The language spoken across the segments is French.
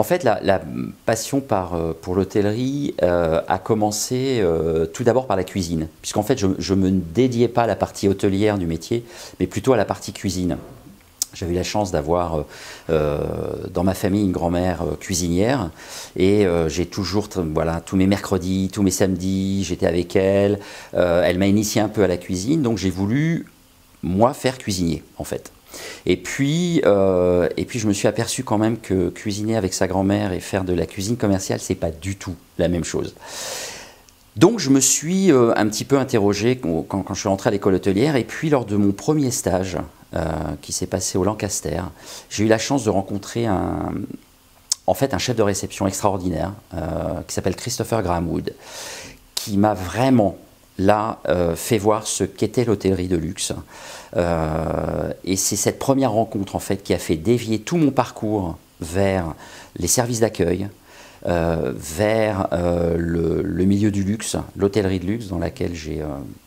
fait, la passion pour l'hôtellerie a commencé tout d'abord par la cuisine, puisqu'en fait, je ne me dédiais pas à la partie hôtelière du métier, mais plutôt à la partie cuisine. J'avais eu la chance d'avoir dans ma famille une grand-mère cuisinière et j'ai toujours, voilà, tous mes mercredis, tous mes samedis, j'étais avec elle. Elle m'a initié un peu à la cuisine, donc j'ai voulu, moi, faire cuisinier, en fait. Et puis je me suis aperçu quand même que cuisiner avec sa grand-mère et faire de la cuisine commerciale, c'est pas du tout la même chose. Donc je me suis un petit peu interrogé quand je suis rentré à l'école hôtelière, et puis lors de mon premier stage qui s'est passé au Lancaster, j'ai eu la chance de rencontrer en fait un chef de réception extraordinaire qui s'appelle Christopher Graham Wood, qui m'a vraiment là fait voir ce qu'était l'hôtellerie de luxe. Et c'est cette première rencontre en fait qui a fait dévier tout mon parcours vers les services d'accueil, vers le milieu du luxe, l'hôtellerie de luxe dans laquelle j'ai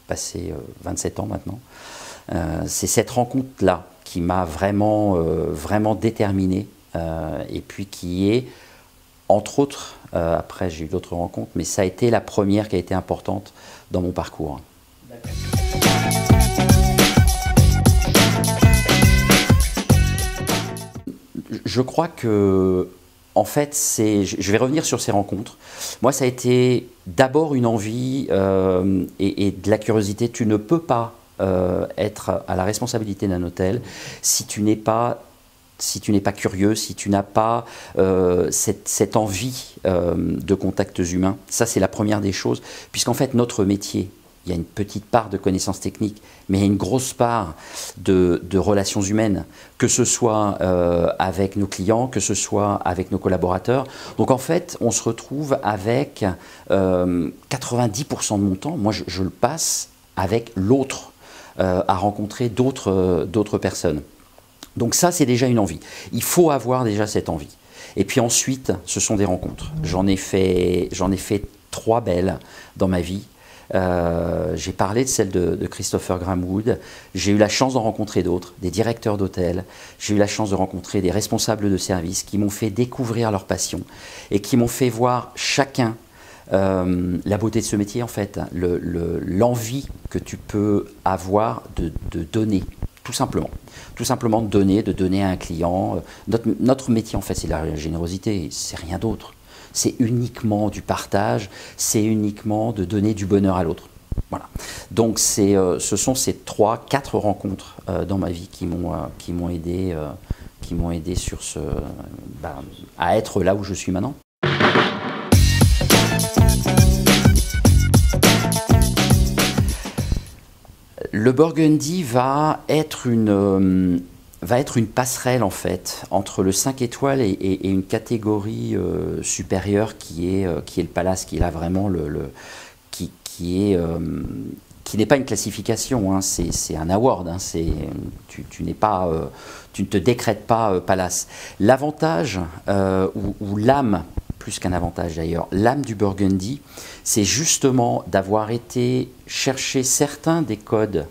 passé 27 ans maintenant. C'est cette rencontre-là qui m'a vraiment, vraiment déterminé et puis qui est, entre autres, après j'ai eu d'autres rencontres, mais ça a été la première qui a été importante dans mon parcours. Je crois que, en fait, je vais revenir sur ces rencontres. Moi, ça a été d'abord une envie et de la curiosité. Tu ne peux pas être à la responsabilité d'un hôtel si tu n'es pas curieux, si tu n'as pas cette envie de contacts humains. Ça, c'est la première des choses, puisqu'en fait, notre métier, il y a une petite part de connaissances techniques, mais il y a une grosse part de relations humaines, que ce soit avec nos clients, que ce soit avec nos collaborateurs. Donc en fait, on se retrouve avec 90% de mon temps, moi je le passe avec l'autre, à rencontrer d'autres personnes. Donc ça, c'est déjà une envie. Il faut avoir déjà cette envie. Et puis ensuite, ce sont des rencontres. J'en ai fait 3 belles dans ma vie. J'ai parlé de celle de Christopher Graham Wood. J'ai eu la chance d'en rencontrer d'autres, des directeurs d'hôtels. J'ai eu la chance de rencontrer des responsables de services qui m'ont fait découvrir leur passion et qui m'ont fait voir chacun la beauté de ce métier, en fait, l'envie que tu peux avoir de donner, tout simplement. Tout simplement de donner à un client. Notre métier, en fait, c'est la générosité, c'est rien d'autre. C'est uniquement du partage, c'est uniquement de donner du bonheur à l'autre. Voilà. Donc ce sont ces 3-4 rencontres dans ma vie qui m'ont aidé sur à être là où je suis maintenant. Le Burgundy va être une passerelle en fait entre le 5 étoiles et une catégorie supérieure qui est le Palace, qui est là vraiment qui n'est pas une classification, hein, c'est un award, hein, tu ne te décrètes pas Palace. L'avantage ou l'âme, plus qu'un avantage d'ailleurs, l'âme du Burgundy, c'est justement d'avoir été chercher certains des codes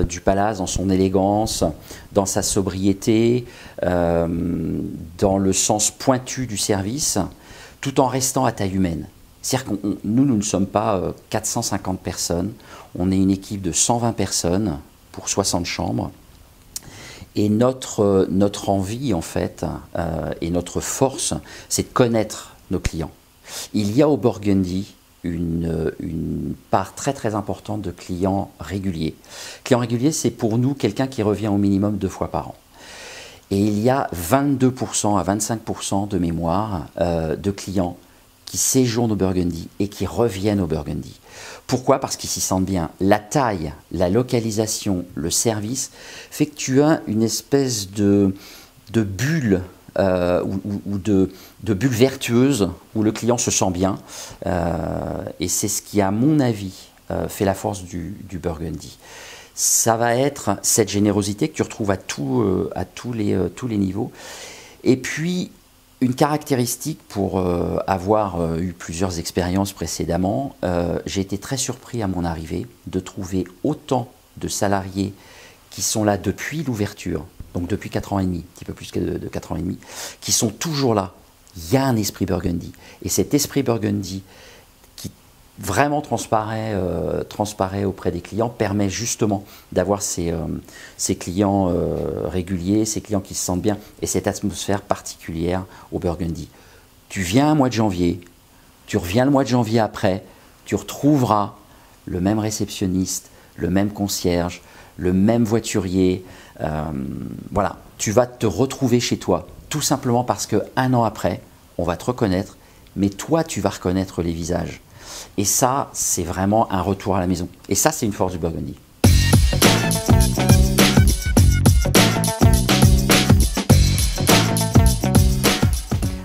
du Palace dans son élégance, dans sa sobriété, dans le sens pointu du service, tout en restant à taille humaine. C'est-à-dire que nous ne sommes pas 450 personnes, on est une équipe de 120 personnes pour 60 chambres. Et notre envie, en fait, et notre force, c'est de connaître nos clients. Il y a au Burgundy une part très très importante de clients réguliers. Client régulier, c'est pour nous quelqu'un qui revient au minimum 2 fois par an. Et il y a 22% à 25% de mémoire de clients qui séjournent au Burgundy et qui reviennent au Burgundy. Pourquoi? Parce qu'ils s'y sentent bien. La taille, la localisation, le service fait que tu as une espèce de bulle ou de bulle vertueuse où le client se sent bien. Et c'est ce qui, à mon avis, fait la force du Burgundy. Ça va être cette générosité que tu retrouves à tous les niveaux. Et puis, une caractéristique pour avoir eu plusieurs expériences précédemment, j'ai été très surpris à mon arrivée de trouver autant de salariés qui sont là depuis l'ouverture, donc depuis 4 ans et demi, un petit peu plus que de 4 ans et demi, qui sont toujours là il y a un esprit Burgundy. Et cet esprit Burgundy qui vraiment transparaît auprès des clients permet justement d'avoir ces clients réguliers, ces clients qui se sentent bien et cette atmosphère particulière au Burgundy. Tu viens un mois de janvier, tu reviens le mois de janvier après, tu retrouveras le même réceptionniste, le même concierge, le même voiturier. Voilà, tu vas te retrouver chez toi, tout simplement parce qu'un an après, on va te reconnaître, mais toi, tu vas reconnaître les visages. Et ça, c'est vraiment un retour à la maison. Et ça, c'est une force du Burgundy.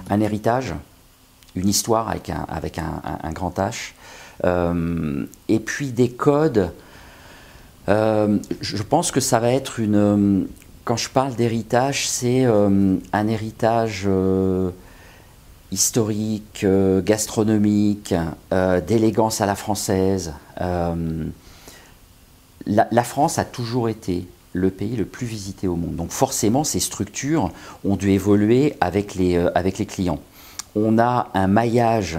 Un héritage, une histoire avec un grand H, et puis des codes. Je pense que ça va être quand je parle d'héritage, c'est un héritage historique, gastronomique, d'élégance à la française. La France a toujours été le pays le plus visité au monde. Donc forcément, ces structures ont dû évoluer avec les clients. On a un maillage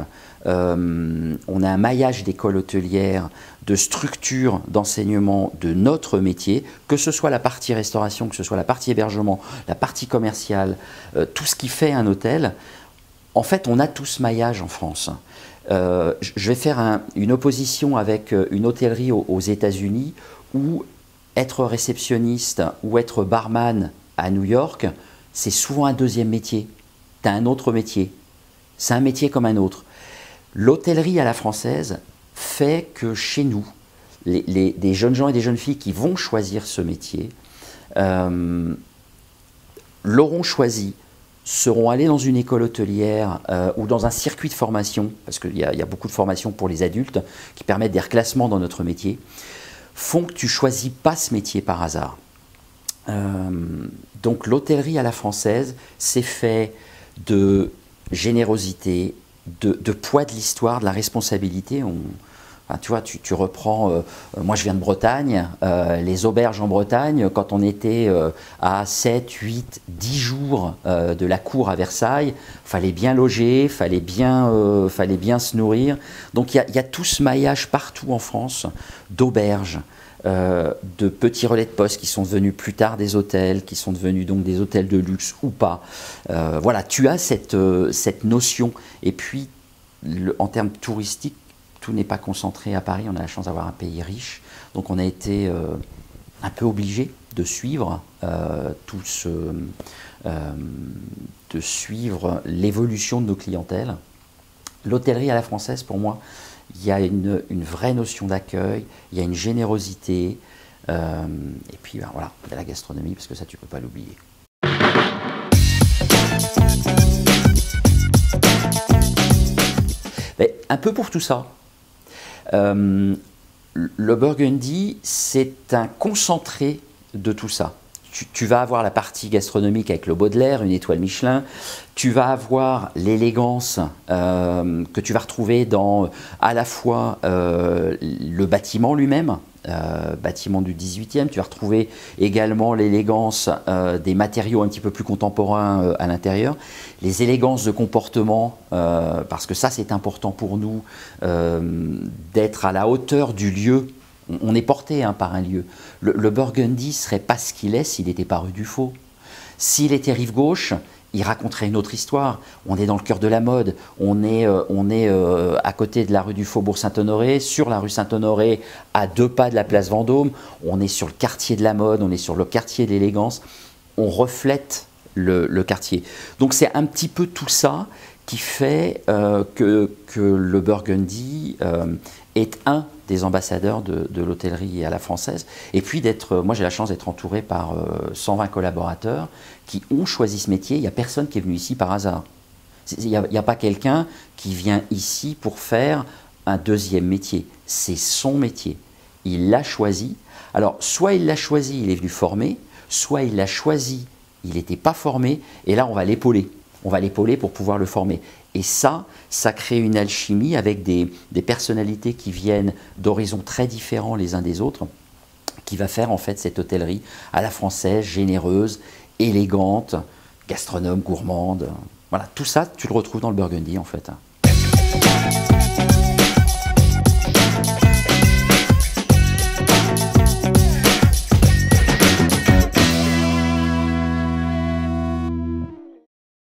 d'écoles hôtelières, de structures d'enseignement de notre métier, que ce soit la partie restauration, que ce soit la partie hébergement, la partie commerciale, tout ce qui fait un hôtel. En fait, on a tout ce maillage en France. Je vais faire une opposition avec une hôtellerie aux États-Unis où être réceptionniste ou être barman à New York, c'est souvent un deuxième métier. Tu as un autre métier. C'est un métier comme un autre. L'hôtellerie à la française fait que chez nous, des jeunes gens et des jeunes filles qui vont choisir ce métier l'auront choisi, seront allés dans une école hôtelière ou dans un circuit de formation, parce qu'il y a beaucoup de formations pour les adultes qui permettent des reclassements dans notre métier, font que tu ne choisis pas ce métier par hasard. Donc l'hôtellerie à la française, c'est fait de générosité, de poids de l'histoire, de la responsabilité. Tu vois, tu reprends, moi je viens de Bretagne, les auberges en Bretagne, quand on était à 7, 8, 10 jours de la cour à Versailles, fallait bien loger, fallait bien se nourrir. Donc il y a tout ce maillage partout en France d'auberges, de petits relais de poste qui sont devenus plus tard des hôtels, qui sont devenus donc des hôtels de luxe ou pas. Voilà, tu as cette notion. Et puis, en termes touristiques, tout n'est pas concentré à Paris. On a la chance d'avoir un pays riche. Donc on a été un peu obligé de suivre de suivre l'évolution de nos clientèles. L'hôtellerie à la française, pour moi, il y a une vraie notion d'accueil, il y a une générosité, et puis ben, voilà, il y a la gastronomie, parce que ça, tu ne peux pas l'oublier. Mais un peu pour tout ça. Le Burgundy, c'est un concentré de tout ça. Tu vas avoir la partie gastronomique avec le Baudelaire, une étoile Michelin. Tu vas avoir l'élégance que tu vas retrouver dans à la fois le bâtiment lui-même, bâtiment du 18e. Tu vas retrouver également l'élégance des matériaux un petit peu plus contemporains à l'intérieur. Les élégances de comportement, parce que ça c'est important pour nous, d'être à la hauteur du lieu. On est porté par un lieu. Le Burgundy ne serait pas ce qu'il est s'il n'était pas rue Dufaux. S'il était rive gauche, il raconterait une autre histoire. On est dans le cœur de la mode. On est à côté de la rue du Faubourg Saint-Honoré, sur la rue Saint-Honoré, à 2 pas de la place Vendôme. On est sur le quartier de la mode, on est sur le quartier de l'élégance. On reflète le quartier. Donc c'est un petit peu tout ça qui fait que le Burgundy est un des ambassadeurs de l'hôtellerie à la française. Et puis moi j'ai la chance d'être entouré par 120 collaborateurs qui ont choisi ce métier. Il n'y a personne qui est venu ici par hasard. Il n'y a pas quelqu'un qui vient ici pour faire un deuxième métier. C'est son métier. Il l'a choisi. Alors soit il l'a choisi, il est venu former, soit il l'a choisi, il n'était pas formé, et là on va l'épauler. On va l'épauler pour pouvoir le former. Et ça crée une alchimie avec des personnalités qui viennent d'horizons très différents les uns des autres, qui va faire en fait cette hôtellerie à la française, généreuse, élégante, gastronome, gourmande. Voilà, tout ça, tu le retrouves dans le Burgundy en fait.